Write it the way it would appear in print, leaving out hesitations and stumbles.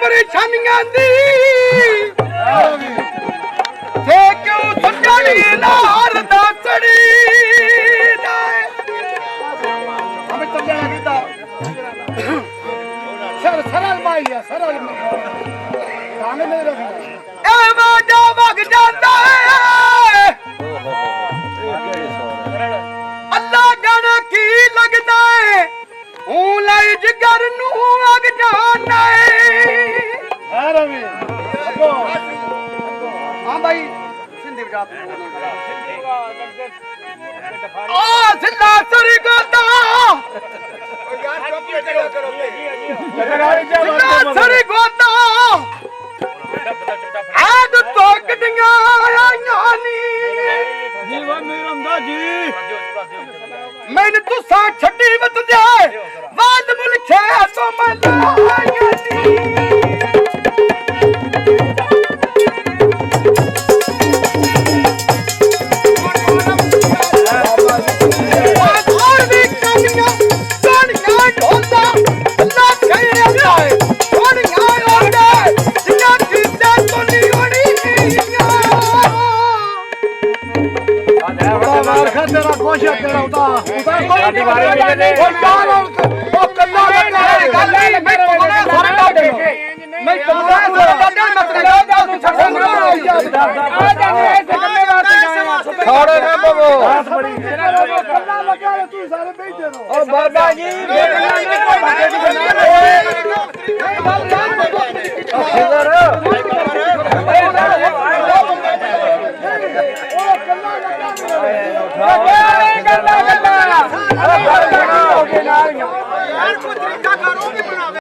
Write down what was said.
ਪਰੇਸ਼ਾਨੀਆਂ ਦੀ ਤੇ ਕਿਉਂ ਸਮਝਣੀ ਨਾਰ ਦਾ ਸੜੀ ਹਮੇ ਚੱਲਿਆ ਕੀਤਾ सरल माई है सरल गाने नहीं रखना ए वाजा वग जाता है अल्लाह जाने की लगता है हूं लाई जिगर नू वग जाना है रवि हां भाई सिंधी बजा ओ जिला सरी गोता सरी गोता आद तो कटियां आईयां नी जीवा मेरा अंदा जी मैंने तुसा छड्डी वत दे वाद मुल्खे तो मैं आईयां नी तेरा कोशिश तेरा उता गाड़ी बारे में ले ओ यार ओ कल्ला लगा है गाली मैं तुम्हारे सारे डाटे मैं तुम्हारे सारे डाटे मत लगा तू छड़ ना आ जाने ऐसे करने वास्ते छोड़ो ना बाबू बात बड़ी कल्ला लगा है तू सारे बेच दे रहो और बाबा जी बेचना नहीं कोई बात नहीं